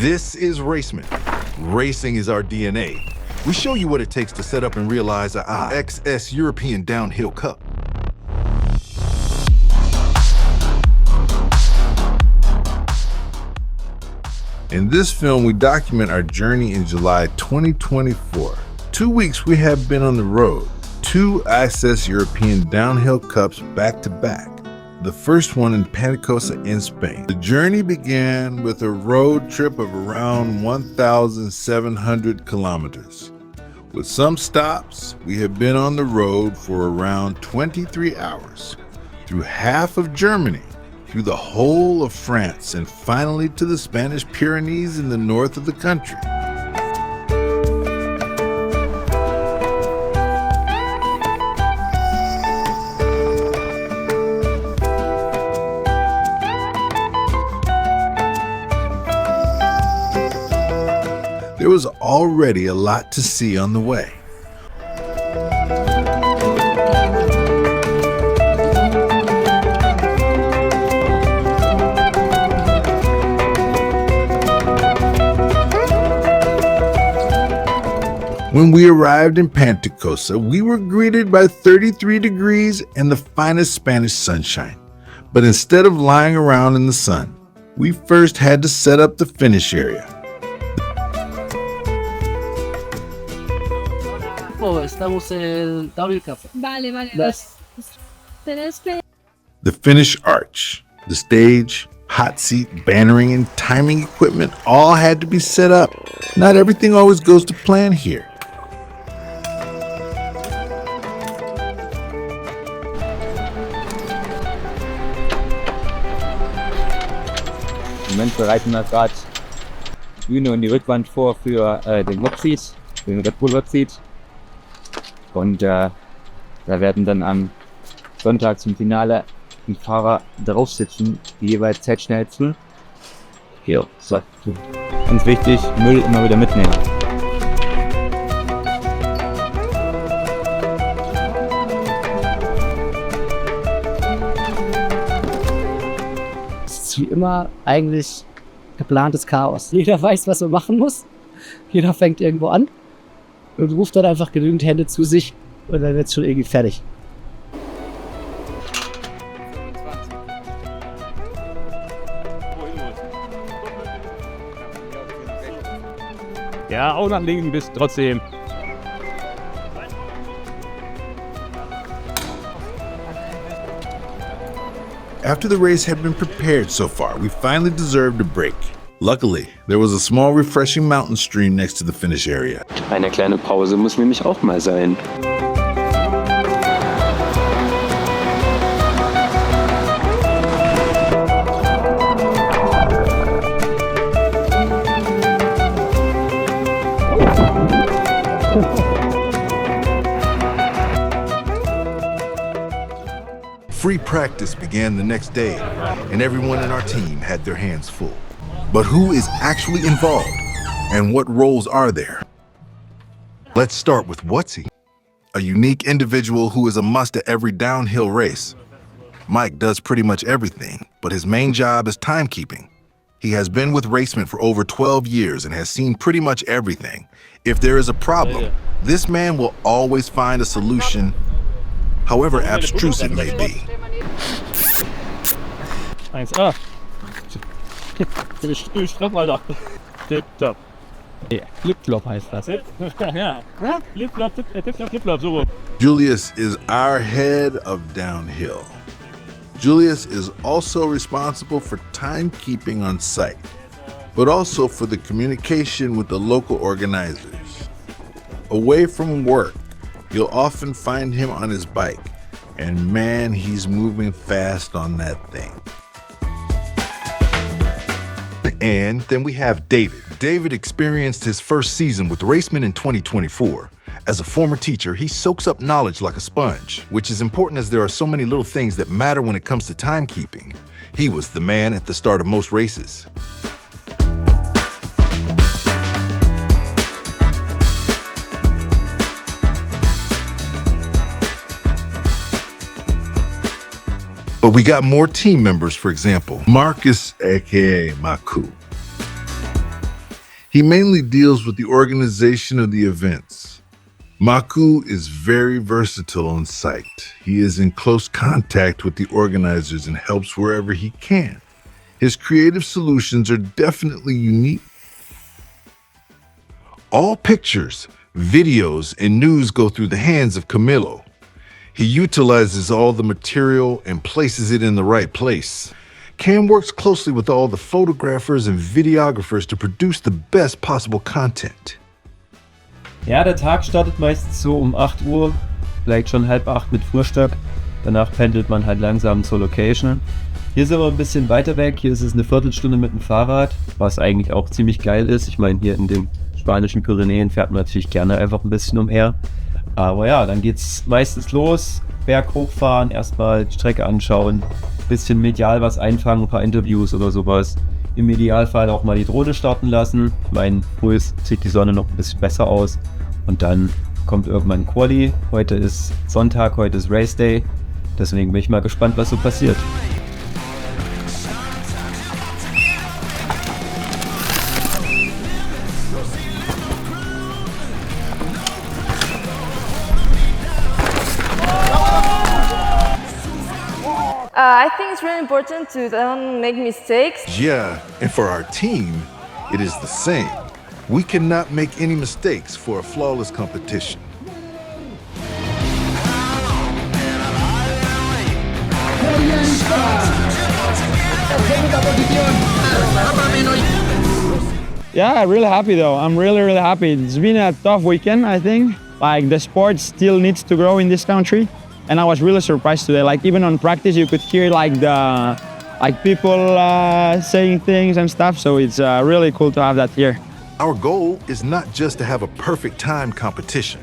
This is Racement. Racing is our DNA. We show you what it takes to set up and realize our iXS European Downhill Cup. In this film, we document our journey in July 2024. 2 weeks we have been on the road. 2 iXS European Downhill Cups back to back. The first one in Panticosa in Spain. The journey began with a road trip of around 1,700 kilometers. With some stops, we have been on the road for around 23 hours, through half of Germany, through the whole of France, and finally to the Spanish Pyrenees in the north of the country. There was already a lot to see on the way. When we arrived in Panticosa, we were greeted by 33 degrees and the finest Spanish sunshine. But instead of lying around in the sun, we first had to set up the finish area. Estamos en W Cup. Vale. The finish arch, the stage, hot seat, bannering, and timing equipment all had to be set up. Not everything always goes to plan here. Im Moment bereiten wir gerade die Bühne und die Rückwand vor für den Webseat, für den Red Bull Webseat. Und da werden dann am Sonntag zum Finale die Fahrer drauf sitzen, die jeweils Zeitschnellsten. Hier, so. Ganz wichtig, Müll immer wieder mitnehmen. Es ist wie immer eigentlich geplantes Chaos. Jeder weiß, was er machen muss. Jeder fängt irgendwo an und ruft dann einfach genügend Hände zu sich und dann wird es schon irgendwie fertig. Ja, auch nach links bis trotzdem. After the race had been prepared so far, we finally deserved a break. Luckily, there was a small refreshing mountain stream next to the finish area. Eine kleine Pause muss nämlich auch mal sein. Free practice began the next day, and everyone in our team had their hands full. But who is actually involved, and what roles are there? Let's start with Whatsy, a unique individual who is a must at every downhill race. Mike does pretty much everything, but his main job is timekeeping. He has been with Racement for over 12 years and has seen pretty much everything. If there is a problem, this man will always find a solution, however abstruse it may be. 1A. Straff, Alter. Tip-top. Ja, Flip-Flop heißt das. Ja. Flip-Flop, Flip-Flop, so. Julius is our head of downhill. Julius is also responsible for timekeeping on site, but also for the communication with the local organizers. Away from work, you'll often find him on his bike, and man, he's moving fast on that thing. And then we have David. David experienced his first season with Racement in 2024. As a former teacher, he soaks up knowledge like a sponge, which is important as there are so many little things that matter when it comes to timekeeping. He was the man at the start of most races. But we got more team members, for example, Marcus, aka Maku. He mainly deals with the organization of the events. Maku is very versatile on site. He is in close contact with the organizers and helps wherever he can. His creative solutions are definitely unique. All pictures, videos, and news go through the hands of Camilo. He utilizes all the material and places it in the right place. Cam works closely with all the photographers and videographers to produce the best possible content. Ja, der Tag startet meistens so um 8 Uhr, vielleicht schon 7:30 mit Frühstück. Danach pendelt man halt langsam zur Location. Hier sind wir ein bisschen weiter weg, hier ist es eine Viertelstunde mit dem Fahrrad, was eigentlich auch ziemlich geil ist. Ich meine, hier in den spanischen Pyrenäen fährt man natürlich gerne einfach ein bisschen umher. Aber ja, dann geht's meistens los, Berg hochfahren, erstmal die Strecke anschauen, bisschen medial was einfangen, ein paar Interviews oder sowas. Im Idealfall auch mal die Drohne starten lassen. Ich meine, früh sieht die Sonne noch ein bisschen besser aus. Und dann kommt irgendwann Quali. Heute ist Sonntag, heute ist Race Day. Deswegen bin ich mal gespannt, was so passiert. I think it's really important to don't make mistakes. Yeah, and for our team, it is the same. We cannot make any mistakes for a flawless competition. Yeah, really happy though. I'm really happy. It's been a tough weekend, I think. Like the sport still needs to grow in this country. And I was really surprised today. Like even on practice, you could hear people saying things and stuff. So it's really cool to have that here. Our goal is not just to have a perfect time competition.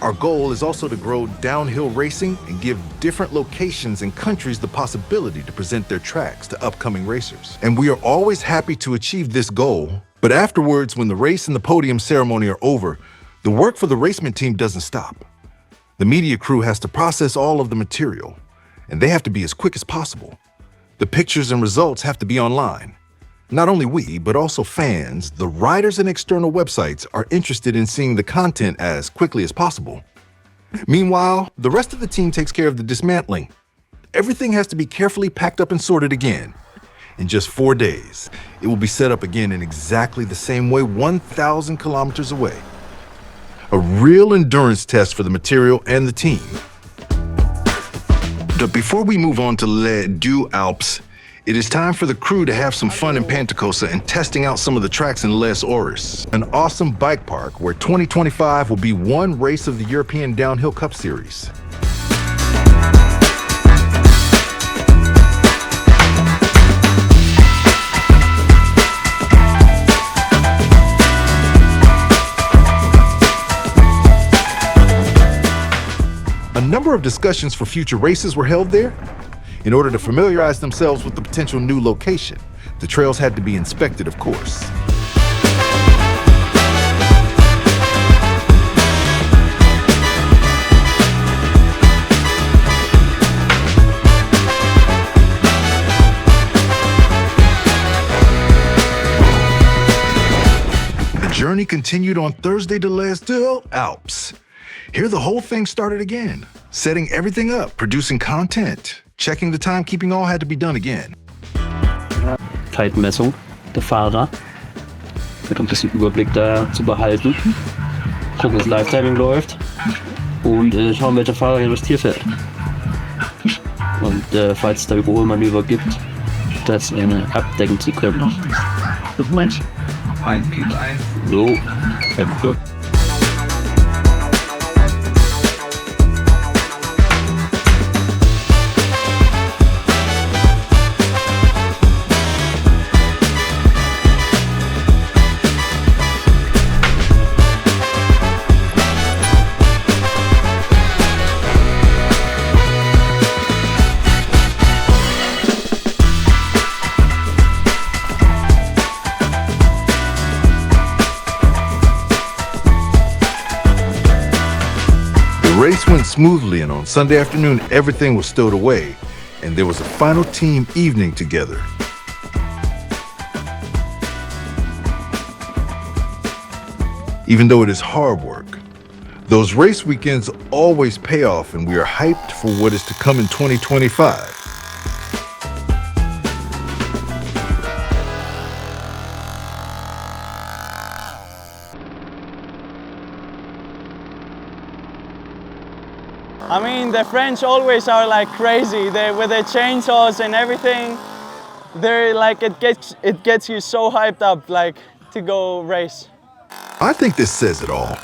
Our goal is also to grow downhill racing and give different locations and countries the possibility to present their tracks to upcoming racers. And we are always happy to achieve this goal. But afterwards, when the race and the podium ceremony are over, the work for the Racement team doesn't stop. The media crew has to process all of the material, and they have to be as quick as possible. The pictures and results have to be online. Not only we, but also fans, the riders and external websites are interested in seeing the content as quickly as possible. Meanwhile, the rest of the team takes care of the dismantling. Everything has to be carefully packed up and sorted again. In just 4 days, it will be set up again in exactly the same way 1,000 kilometers away. A real endurance test for the material and the team. But before we move on to Les Deux Alpes, it is time for the crew to have some fun in Panticosa and testing out some of the tracks in Les Oris, an awesome bike park where 2025 will be one race of the European Downhill Cup Series. A number of discussions for future races were held there. In order to familiarize themselves with the potential new location, the trails had to be inspected, of course. The journey continued on Thursday to Les Deux Alpes. Here, the whole thing started again, setting everything up, producing content, checking the timekeeping, all had to be done again. Zeitmessung der Fahrer, mit ein bisschen Überblick da zu behalten, gucken, dass Live-Timing läuft und schauen, welcher Fahrer hier das Tier fährt. Und falls es da Überholmanöver gibt, das abdecken zu können. Mensch. So. The race went smoothly, and on Sunday afternoon, everything was stowed away, and there was a final team evening together. even though it is hard work. Those race weekends always pay off, and we are hyped for what is to come in 2025. I mean, the French always are like crazy. With their chainsaws and everything, they're like, it gets you so hyped up, like, to go race. I think this says it all.